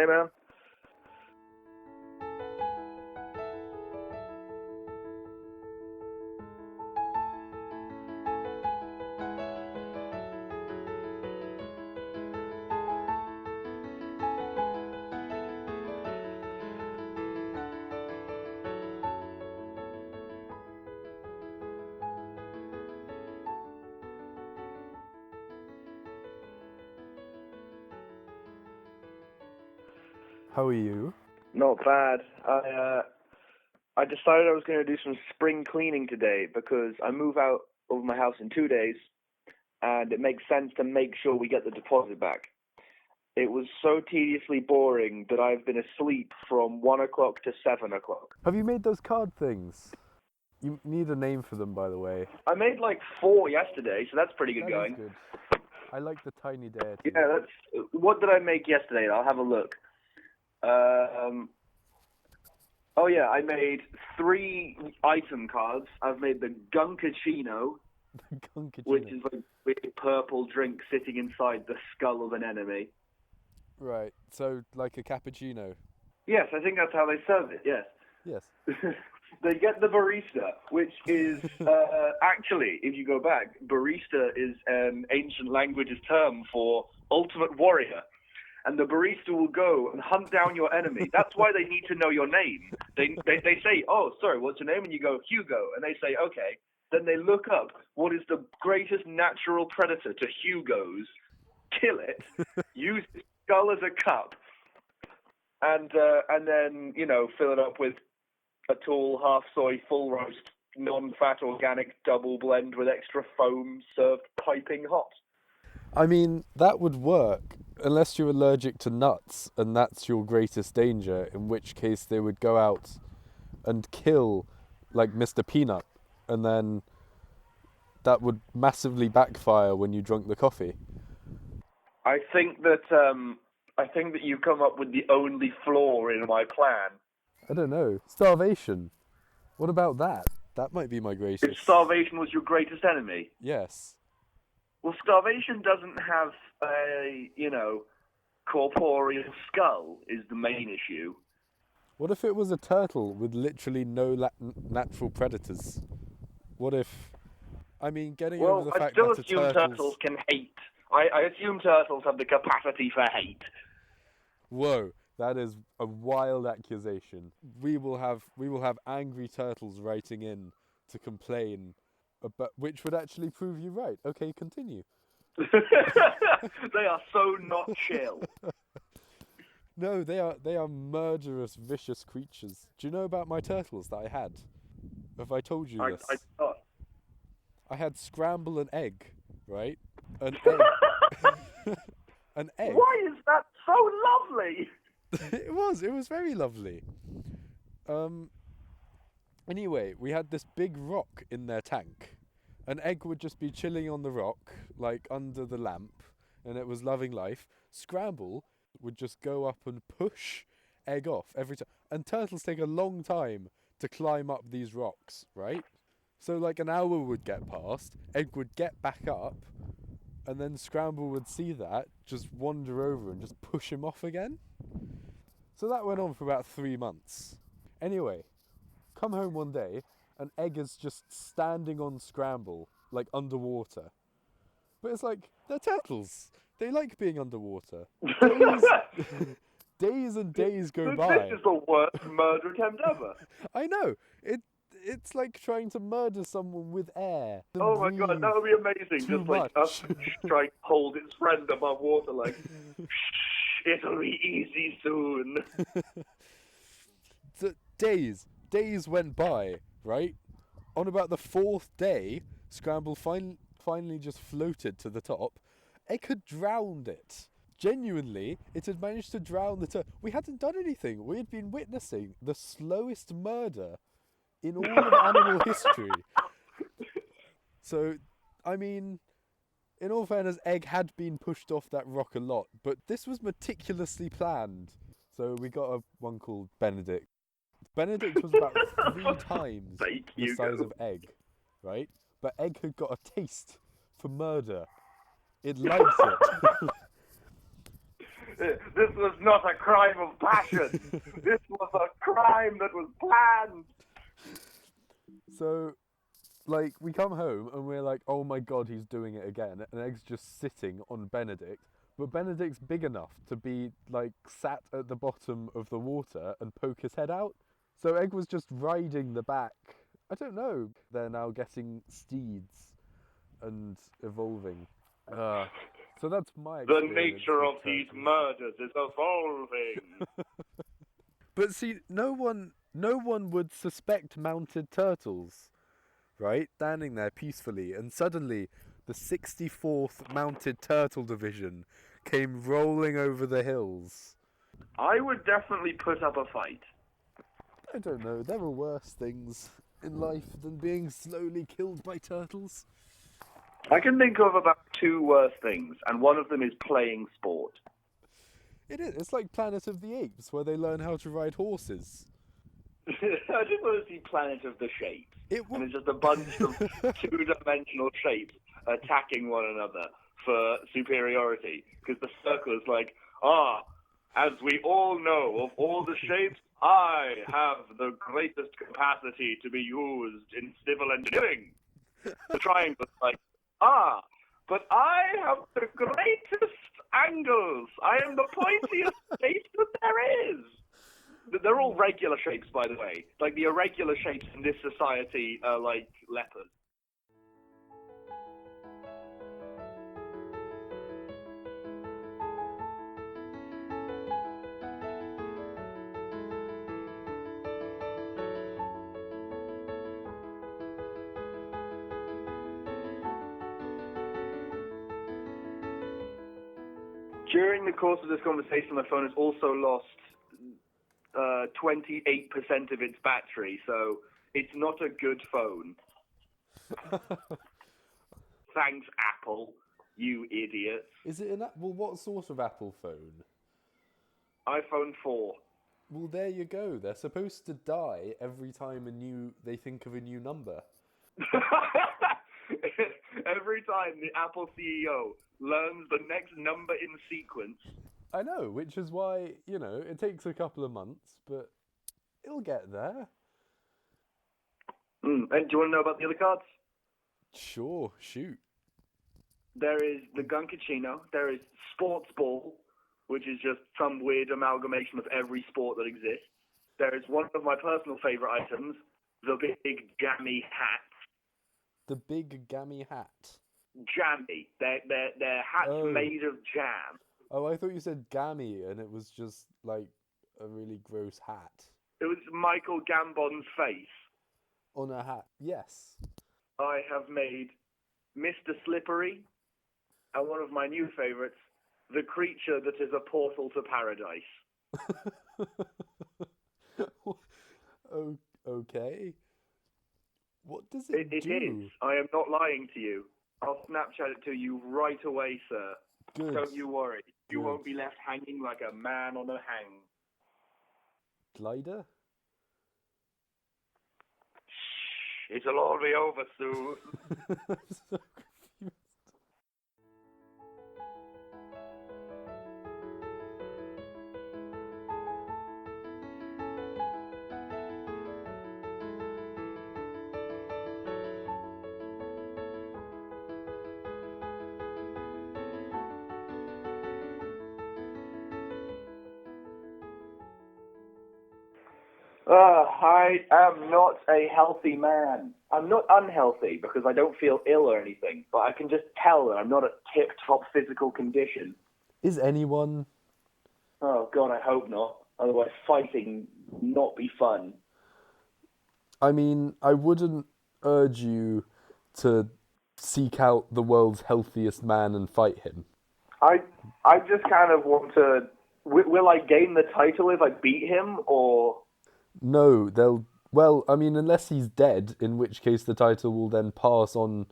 Hey, man. How are you? Not bad. I decided I was going to do some spring cleaning today because I move out of my house in 2 days, and it makes sense to make sure we get the deposit back. It was so tediously boring that I've been asleep from 1 o'clock to 7 o'clock. Have you made those card things? You need a name for them, by the way. I made like 4 yesterday, so that's pretty good That going. is good. I like the tiny deity. Yeah, that's. What did I make yesterday? I'll have a look. Oh yeah, I made 3 item cards. I've made the Gunkachino, which is like a big purple drink sitting inside the skull of an enemy. Right, so like a cappuccino. Yes, I think that's how they serve it, yes. Yes. They get the barista, which is, actually, if you go back, barista is an ancient language's term for ultimate warrior. And the barista will go and hunt down your enemy. That's why they need to know your name. They say, oh, sorry, what's your name? And you go, Hugo. And they say, okay. Then they look up what is the greatest natural predator to Hugo's, kill it, use its skull as a cup, and then, fill it up with a tall, half-soy, full-roast, non-fat, organic double blend with extra foam served piping hot. I mean, that would work, unless you're allergic to nuts, and that's your greatest danger, in which case they would go out and kill, like, Mr. Peanut, and then that would massively backfire when you drunk the coffee. I think that you come up with the only flaw in my plan. I don't know. Starvation. What about that? That might be my greatest... If starvation was your greatest enemy? Yes. Well, starvation doesn't have a, corporeal skull is the main issue. What if it was a turtle with literally no natural predators? What if... I mean, getting over the fact that I still assume turtles can hate. I assume turtles have the capacity for hate. Whoa, that is a wild accusation. We will have angry turtles writing in to complain, but which would actually prove you right. Okay, continue. They are so not chill. No, they are murderous, vicious creatures. Do you know about my turtles that I had? Have I told you this? I had scramble and egg, right? An egg. An egg. Why is that so lovely? It was very lovely. Anyway, we had this big rock in their tank. An egg would just be chilling on the rock, like under the lamp, and it was loving life. Scramble would just go up and push egg off every time. And turtles take a long time to climb up these rocks, right? So like an hour would get past, egg would get back up, and then Scramble would see that, just wander over and just push him off again. So that went on for about 3 months. Anyway, come home one day, and Egg is just standing on Scramble, like underwater. But it's like, they're turtles. They like being underwater. Days and days go by. This is the worst murder attempt ever. I know. It's like trying to murder someone with air. Oh my god, that would be amazing. Just like us trying to hold its friend above water, like, shh, it'll be easy soon. So days went by, right? On about the 4th day, Scramble finally just floated to the top. Egg had drowned it. Genuinely, it had managed to drown the turtle. We hadn't done anything. We had been witnessing the slowest murder in all of animal history. So, I mean, in all fairness, Egg had been pushed off that rock a lot, but this was meticulously planned. So we got one called Benedict. Benedict was about 3 times the size of Egg, right? But Egg had got a taste for murder. It liked it. This was not a crime of passion. This was a crime that was planned. So, like, we come home and we're like, oh my god, he's doing it again. And Egg's just sitting on Benedict. But Benedict's big enough to be, like, sat at the bottom of the water and poke his head out. So Egg was just riding the back. I don't know. They're now getting steeds and evolving. So that's my The experience nature with of these turtles. murders is evolving. But see, no one would suspect mounted turtles, right? Standing there peacefully, and suddenly the 64th Mounted Turtle Division came rolling over the hills. I would definitely put up a fight. I don't know, there are worse things in life than being slowly killed by turtles. I can think of about 2 worse things, and one of them is playing sport. It is. It's like Planet of the Apes, where they learn how to ride horses. I just want to see Planet of the Shapes. And it's just a bunch of 2-dimensional shapes attacking one another for superiority. Because the circle is like, as we all know, of all the shapes, I have the greatest capacity to be used in civil engineering. The triangle is like, but I have the greatest angles. I am the pointiest shape that there is. They're all regular shapes, by the way. Like, the irregular shapes in this society are like lepers. During the course of this conversation, my phone has also lost 28% of its battery, so it's not a good phone. Thanks, Apple, you idiots. Is it well, what sort of Apple phone? iPhone 4. Well, there you go. They're supposed to die every time they think of a new number. Every time the Apple CEO learns the next number in sequence. I know, which is why, it takes a couple of months, but it'll get there. And do you want to know about the other cards? Sure, shoot. There is the Gunkaccino, there is Sports Ball, which is just some weird amalgamation of every sport that exists. There is one of my personal favourite items, the Big Jammy Hat. The Big Gammy Hat? Jammy. They're hats made of jam. Oh, I thought you said gammy, and it was just, like, a really gross hat. It was Michael Gambon's face. On a hat, yes. I have made Mr. Slippery, and one of my new favourites, the creature that is a portal to paradise. Okay. What does it do? It is. I am not lying to you. I'll Snapchat it to you right away, sir. Good. Don't you worry. You won't be left hanging like a man on a hang. Glider? Shh. It'll all be over soon. I'm so confused. I am not a healthy man. I'm not unhealthy because I don't feel ill or anything, but I can just tell that I'm not at tip-top physical condition. Is anyone? Oh, God, I hope not. Otherwise, fighting not be fun. I mean, I wouldn't urge you to seek out the world's healthiest man and fight him. I just kind of want to... Will I gain the title if I beat him, or... No, unless he's dead, in which case the title will then pass on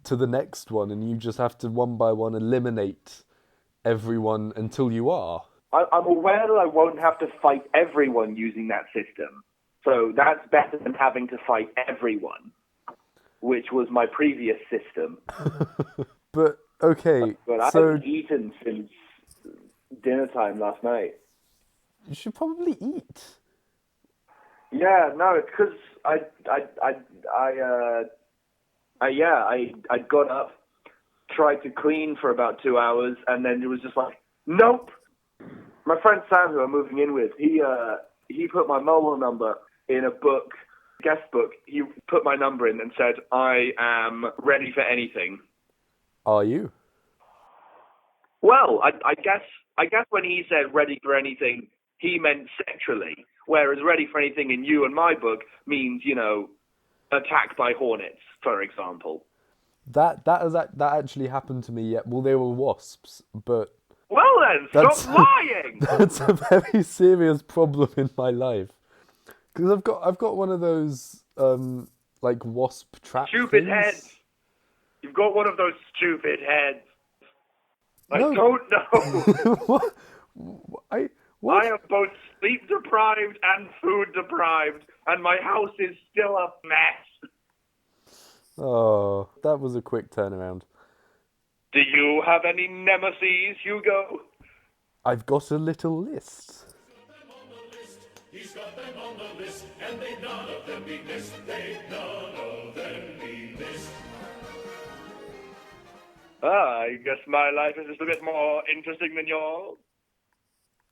to the next one, and you just have to, one by one, eliminate everyone until you are. I'm aware that I won't have to fight everyone using that system, so that's better than having to fight everyone, which was my previous system. But, okay, but I so... haven't eaten since dinner time last night. You should probably eat. Yeah, no, it's because I got up, tried to clean for about 2 hours, and then it was just like, nope. My friend Sam, who I'm moving in with, he put my mobile number in a book, guest book. He put my number in and said, I am ready for anything. Are you? Well, I guess when he said ready for anything, he meant sexually, whereas ready for anything in you and my book means, attack by hornets, for example. That actually happened to me. Yeah, well, they were wasps, but Well then, stop lying. That's a very serious problem in my life because I've got one of those like wasp trap stupid things. Heads. You've got one of those stupid heads. No. I don't know. What? I am both sleep deprived and food deprived, and my house is still a mess. Oh, that was a quick turnaround. Do you have any nemesis, Hugo? I've got a little list. He's got them on the list, and they none of them be missed. They none of them be missed. I guess my life is just a bit more interesting than yours.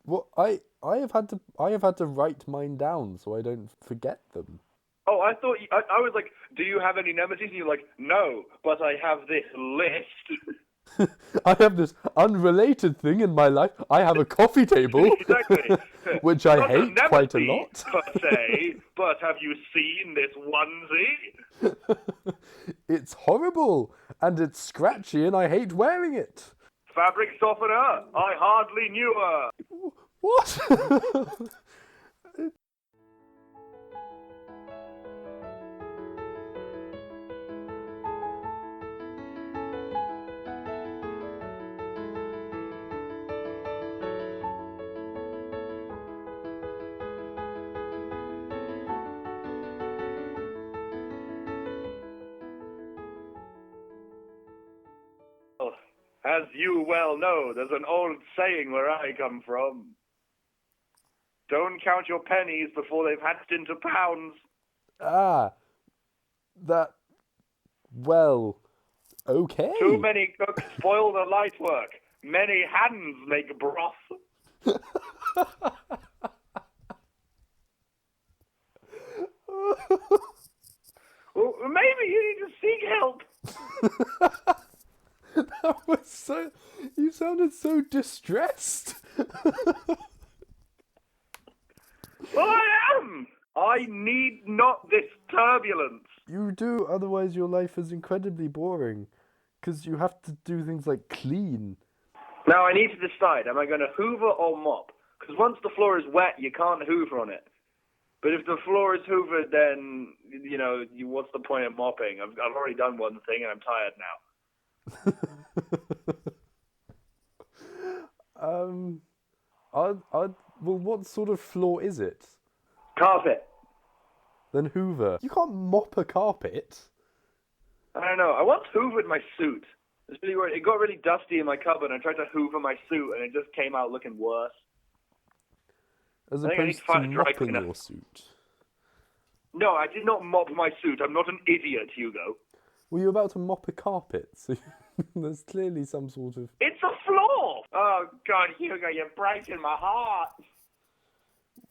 Well, I have had to write mine down so I don't forget them. Oh, I thought I was like, do you have any nemesis? And you're like, no, but I have this list. I have this unrelated thing in my life. I have a coffee table, Exactly. which I Not hate a quite a nemesis, lot. per se, but have you seen this onesie? It's horrible, and it's scratchy, and I hate wearing it. Fabric softener. I hardly knew her. What? As you well know, there's an old saying where I come from. Don't count your pennies before they've hatched into pounds. Well, okay. Too many cooks spoil the light work. Many hands make broth. Well, maybe you need to seek help. That was so... You sounded so distressed. Well, I am. I need not this turbulence. You do, otherwise your life is incredibly boring. Because you have to do things like clean. Now I need to decide, am I going to hoover or mop? Because once the floor is wet, you can't hoover on it. But if the floor is hoovered, then, what's the point of mopping? I've already done one thing and I'm tired now. Well, what sort of floor is it? Carpet. Then hoover. You can't mop a carpet. I don't know. I once hoovered my suit. It's really weird. It got really dusty in my cupboard, and I tried to hoover my suit, and it just came out looking worse. As I think I need opposed to find to a dry mopping cleaner. your suit. No, I did not mop my suit. I'm not an idiot, Hugo. Well, you're about to mop a carpet, so there's clearly some sort of... It's a floor! Oh, God, Hugo, you're breaking my heart.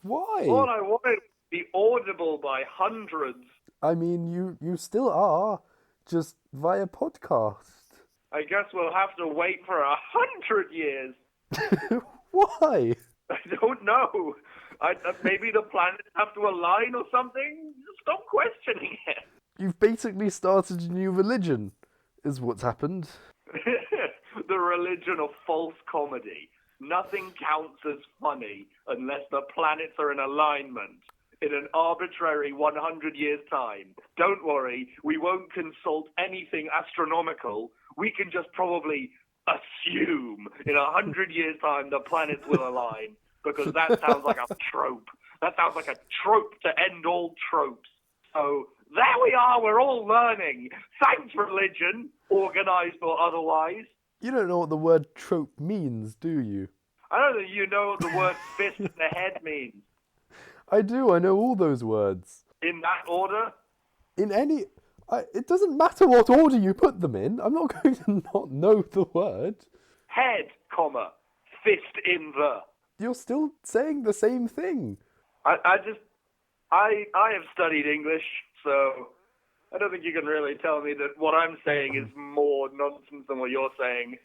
Why? All I wanted was to be audible by hundreds. I mean, you still are, just via podcast. I guess we'll have to wait for 100 years. Why? I don't know. Maybe the planets have to align or something? Stop questioning it. You've basically started a new religion, is what's happened. The religion of false comedy. Nothing counts as funny unless the planets are in alignment in an arbitrary 100 years' time. Don't worry, we won't consult anything astronomical. We can just probably assume in 100 years' time the planets will align, because that sounds like a trope. That sounds like a trope to end all tropes. So there we are, we're all learning. Thanks, religion, organized or otherwise. You don't know what the word trope means, do you? I don't think you know what the word fist in the head means. I do, I know all those words. In that order? In any... it doesn't matter what order you put them in. I'm not going to not know the word. Head, comma, fist in the. You're still saying the same thing. I have studied English, so I don't think you can really tell me that what I'm saying is more nonsense than what you're saying.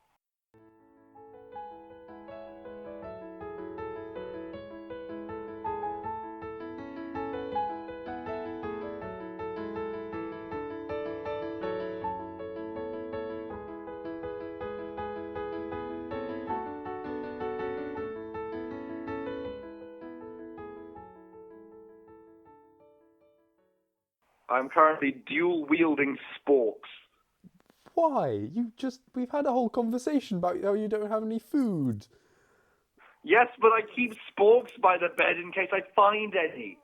I'm currently dual-wielding sporks. Why? We've had a whole conversation about how you don't have any food. Yes, but I keep sporks by the bed in case I find any.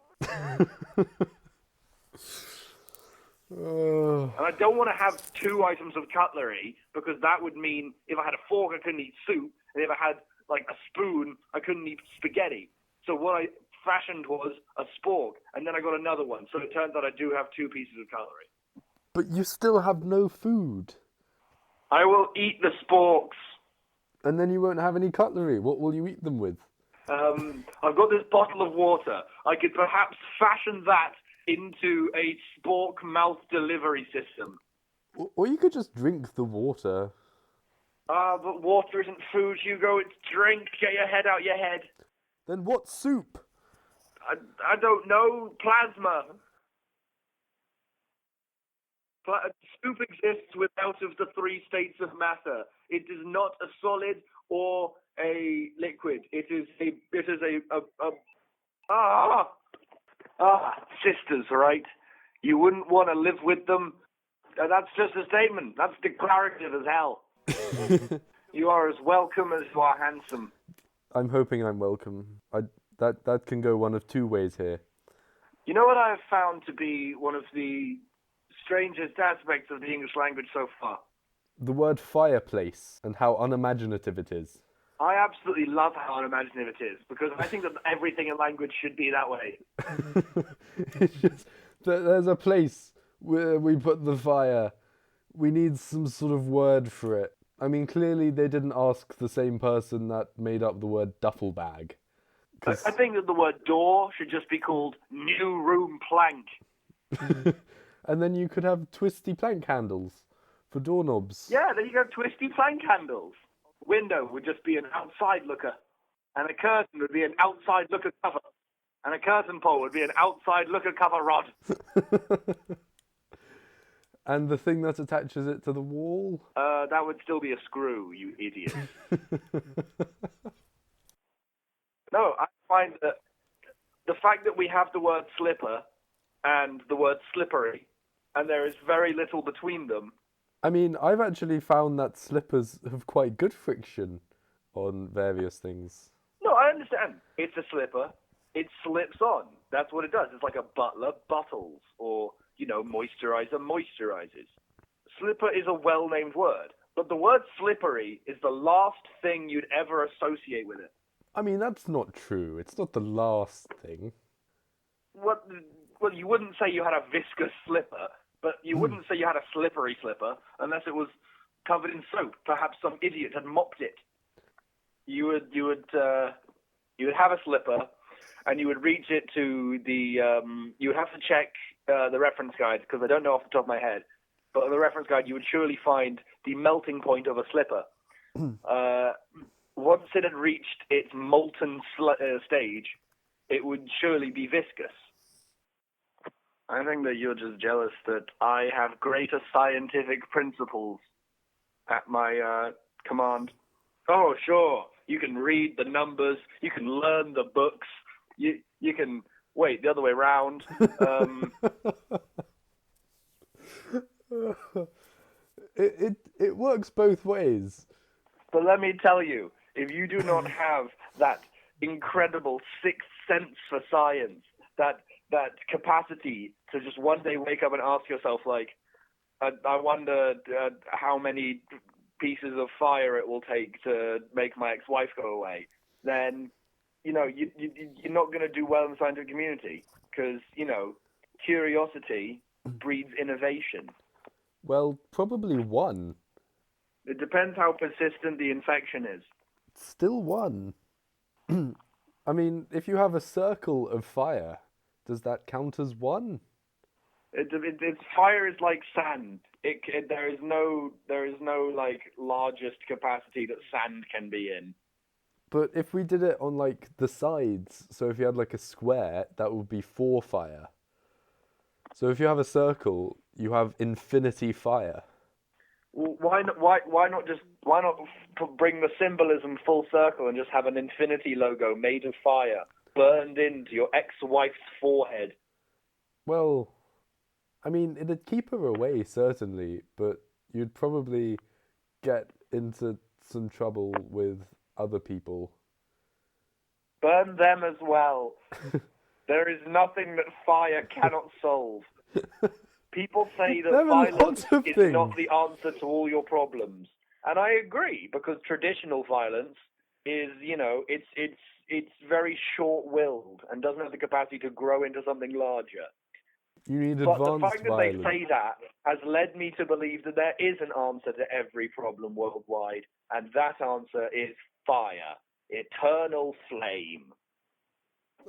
And I don't want to have 2 items of cutlery, because that would mean if I had a fork, I couldn't eat soup, and if I had, like, a spoon, I couldn't eat spaghetti. So what I fashioned was a spork, and then I got another one. So it turns out I do have 2 pieces of cutlery. But you still have no food. I will eat the sporks. And then you won't have any cutlery. What will you eat them with? I've got this bottle of water. I could perhaps fashion that into a spork mouth delivery system. Or you could just drink the water. But water isn't food, Hugo. It's drink. Get your head out your head. Then what's soup? I don't know. Plasma. Soup exists without of the 3 states of matter. It is not a solid or a liquid. It is a sisters, right? You wouldn't want to live with them. That's just a statement. That's declarative as hell. You are as welcome as you are handsome. I'm hoping I'm welcome. That can go one of 2 ways here. You know what I have found to be one of the strangest aspects of the English language so far? The word fireplace and how unimaginative it is. I absolutely love how unimaginative it is, because I think that everything in language should be that way. It's just that there's a place where we put the fire. We need some sort of word for it. I mean, clearly they didn't ask the same person that made up the word duffel bag. I think that the word door should just be called new room plank. And then you could have twisty plank handles for doorknobs. Yeah, then you could have twisty plank handles. Window would just be an outside looker. And a curtain would be an outside looker cover. And a curtain pole would be an outside looker cover rod. And the thing that attaches it to the wall? That would still be a screw, you idiot. No, I find that the fact that we have the word slipper and the word slippery, and there is very little between them. I mean, I've actually found that slippers have quite good friction on various things. No, I understand. It's a slipper. It slips on. That's what it does. It's like a butler buttles, or, moisturizer moisturizes. Slipper is a well-named word, but the word slippery is the last thing you'd ever associate with it. I mean, that's not true. It's not the last thing. Well, you wouldn't say you had a viscous slipper, but you wouldn't say you had a slippery slipper unless it was covered in soap. Perhaps some idiot had mopped it. You would have a slipper, and you would reach it to the. You would have to check the reference guide, because I don't know off the top of my head. But on the reference guide, you would surely find the melting point of a slipper. Once it had reached its molten stage, it would surely be viscous. I think that you're just jealous that I have greater scientific principles at my command. Oh, sure. You can read the numbers. You can learn the books. You can... Wait, the other way round. It works both ways. But let me tell you, if you do not have that incredible sixth sense for science, that capacity to just one day wake up and ask yourself, like, I wonder how many pieces of fire it will take to make my ex-wife go away. then, you're not going to do well in the scientific community because, curiosity breeds innovation. Well, probably one. It depends how persistent the infection is. Still one. I mean, if you have a circle of fire, does that count as one? Fire is like sand. There is no like largest capacity that sand can be in. But if we did it on like the sides, so if you had like a square, that would be 4 fire. So if you have a circle, you have infinity fire. Well, why not bring the symbolism full circle and just have an infinity logo made of fire burned into your ex-wife's forehead? Well, I mean, it'd keep her away, certainly, but you'd probably get into some trouble with other people. Burn them as well. There is nothing that fire cannot solve. People say that violence is not the answer to all your problems. And I agree, because traditional violence is, it's very short-willed and doesn't have the capacity to grow into something larger. You need but advanced the fact that violence. they say that has led me to believe that there is an answer to every problem worldwide, and that answer is fire. Eternal flame.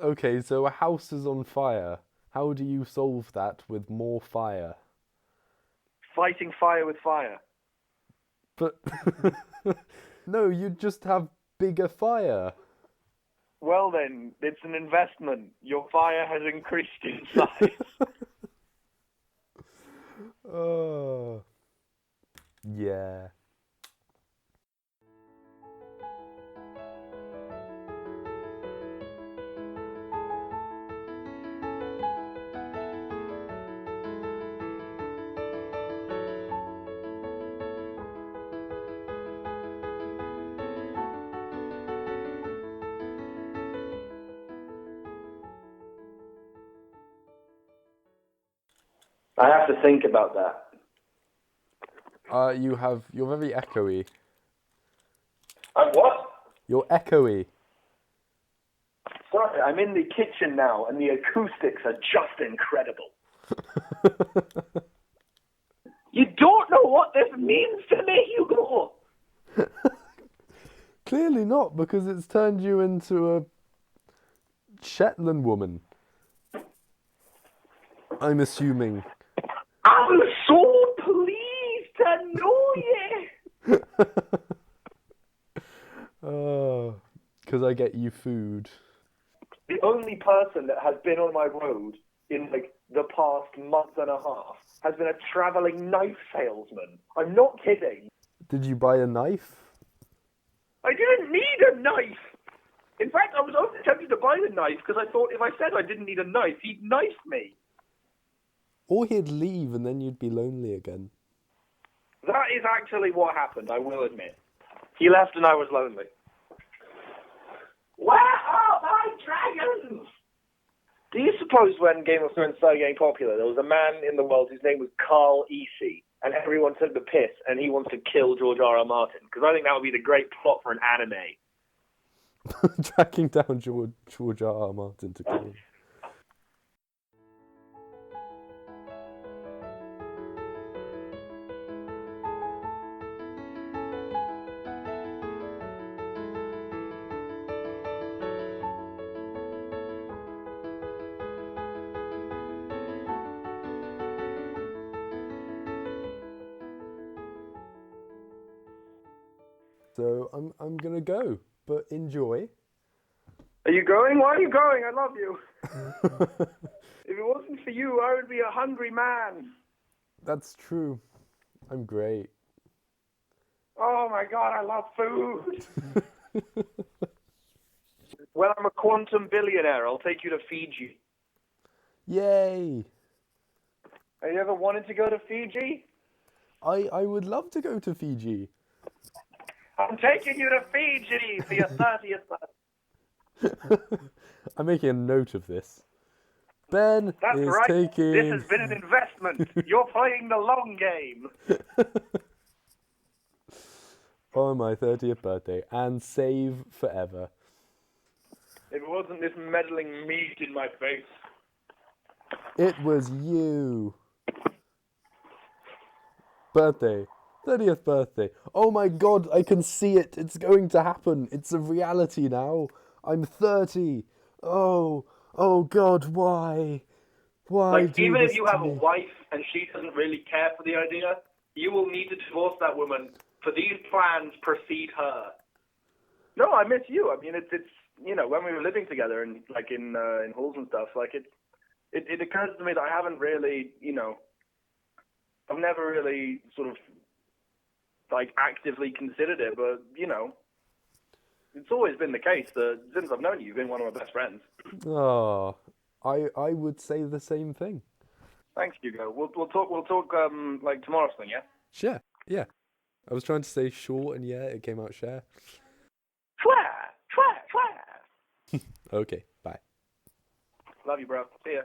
Okay, so a house is on fire. How do you solve that with more fire? Fighting fire with fire. But no, you'd just have bigger fire. Well then, it's an investment. Your fire has increased in size. Oh, yeah. I have to think about that. You're very echoey. I'm what? You're echoey. Sorry, I'm in the kitchen now, and the acoustics are just incredible. You don't know what this means to me, Hugo! Clearly not, because it's turned you into a Shetland woman. I'm assuming. I'm so pleased to know you! Oh, because I get you food. The only person that has been on my road in like the past month and a half has been a travelling knife salesman. I'm not kidding. Did you buy a knife? I didn't need a knife. In fact, I was only tempted to buy the knife because I thought if I said I didn't need a knife, he'd knife me. Or he'd leave and then you'd be lonely again. That is actually what happened, I will admit. He left and I was lonely. Where are my dragons? Do you suppose when Game of Thrones started getting popular, there was a man in the world whose name was Carl Easy, and everyone took the piss, and he wants to kill George R.R. Martin? Because I think that would be the great plot for an anime. Tracking down George R.R. Martin to kill him. So I'm gonna go, but enjoy. Are you going? Why are you going? I love you. If it wasn't for you, I would be a hungry man. That's true. I'm great. Oh my God, I love food. When I'm a quantum billionaire, I'll take you to Fiji. Yay! Have you ever wanted to go to Fiji? I would love to go to Fiji. I'm taking you to Fiji for your 30th birthday. I'm making a note of this. Ben That's is right. taking... This has been an investment. You're playing the long game. On my 30th birthday, and save forever. If it wasn't this meddling meat in my face. It was you. Birthday. 30th birthday. Oh my god, I can see it. It's going to happen. It's a reality now. I'm 30. Oh god, why? Why Like, do even this if you to have a me? wife and she doesn't really care for the idea, you will need to divorce that woman for these plans precede her. No, I miss you. I mean, it's you know, when we were living together and like in halls and stuff, like it occurs to me that I haven't really, you know, I've never really sort of like actively considered it, but you know, it's always been the case that since I've known you, you've been one of my best friends. Oh, I would say the same thing. Thanks, Hugo. We'll talk like tomorrow, thing, yeah. Sure. Yeah. I was trying to say short and yeah, it came out share. Twa. Okay, bye. Love you, bro. See ya.